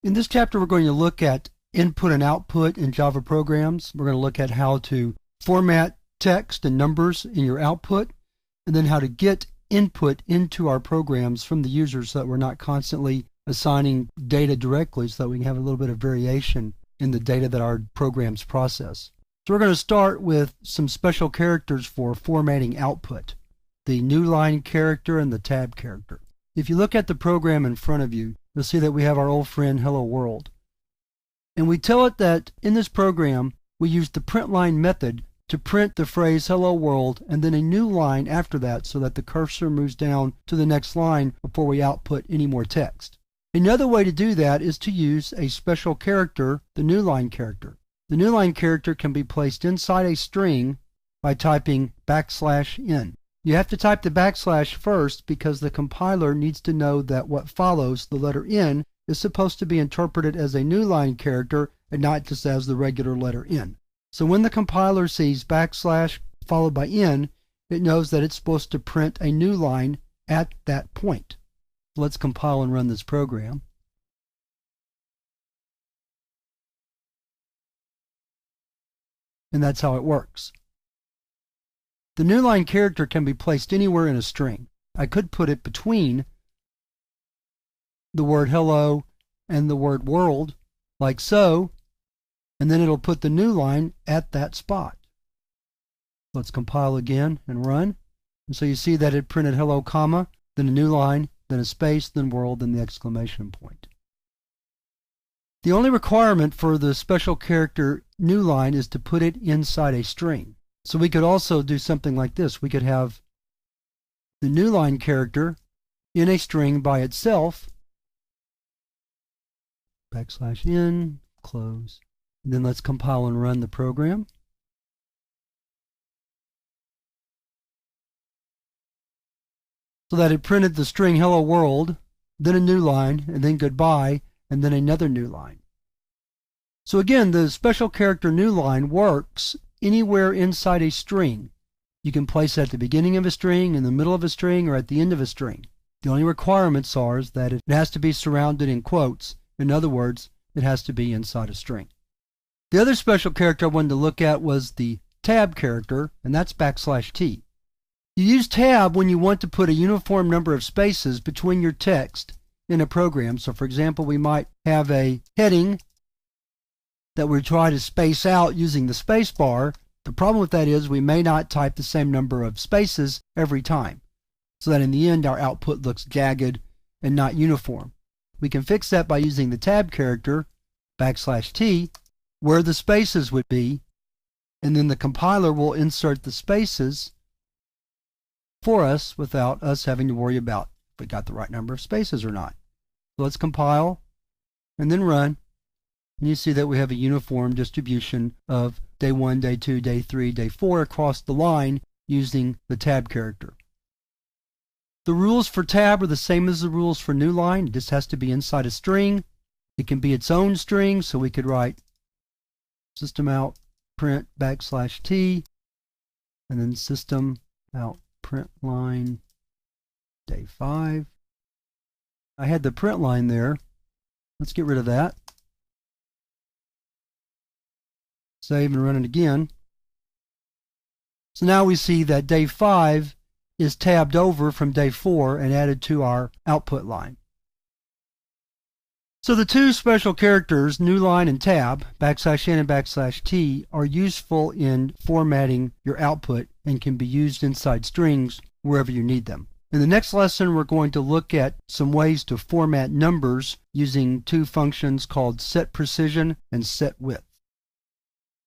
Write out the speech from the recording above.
In this chapter, we're going to look at input and output in Java programs. We're going to look at how to format text and numbers in your output, and then how to get input into our programs from the users so that we're not constantly assigning data directly, so that we can have a little bit of variation in the data that our programs process. So we're going to start with some special characters for formatting output, the Newline character and the tab character. If you look at the program in front of you, you'll see that we have our old friend Hello World. And we tell it that in this program, we use the print line method to print the phrase Hello World and then a new line after that so that the cursor moves down to the next line before we output any more text. Another way to do that is to use a special character, the Newline character. The Newline character can be placed inside a string by typing \n. You have to type the backslash first because the compiler needs to know that what follows, the letter N, is supposed to be interpreted as a Newline character and not just as the regular letter N. So when the compiler sees backslash followed by N, it knows that it's supposed to print a new line at that point. Let's compile and run this program. And that's how it works. The Newline character can be placed anywhere in a string. I could put it between the word hello and the word world, like so, and then it'll put the new line at that spot. Let's compile again and run. And so you see that it printed hello, comma, then a new line, then a space, then world, then the exclamation point. The only requirement for the special character Newline is to put it inside a string. So we could also do something like this. We could have the Newline character in a string by itself, \n, close. And then let's compile and run the program. So that it printed the string hello world, then a new line, and then goodbye, and then another new line. So again, the special character Newline works anywhere inside a string. You can place it at the beginning of a string, in the middle of a string, or at the end of a string. The only requirements are that it has to be surrounded in quotes. In other words, it has to be inside a string. The other special character I wanted to look at was the tab character, and that's \T. You use tab when you want to put a uniform number of spaces between your text in a program. So for example, we might have a heading that we try to space out using the space bar. The problem with that is we may not type the same number of spaces every time, so that in the end our output looks jagged and not uniform. We can fix that by using the tab character, \T, where the spaces would be, and then the compiler will insert the spaces for us without us having to worry about if we got the right number of spaces or not. So let's compile and then run, and you see that we have a uniform distribution of day 1, day 2, day 3, day 4 across the line using the tab character. The rules for tab are the same as the rules for Newline. It just has to be inside a string. It can be its own string, so we could write system out print \T and then system out print line day 5. I had the print line there. Let's get rid of that. Save and run it again. So now we see that day 5 is tabbed over from day 4 and added to our output line. So the two special characters, Newline and tab, \n and \t, are useful in formatting your output and can be used inside strings wherever you need them. In the next lesson, we're going to look at some ways to format numbers using two functions called setPrecision and setWidth.